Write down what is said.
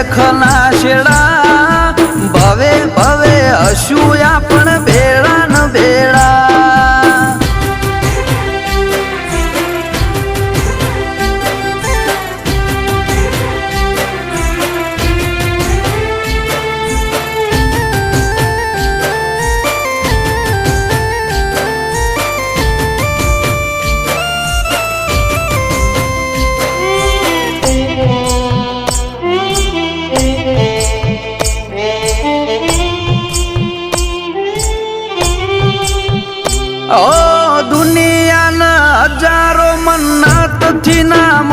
લેખના શેડા ભવે ભવે હશું આપણે ભેળા ન ભેળા ઓ દુનિયાના હજારો મન્નતથી ના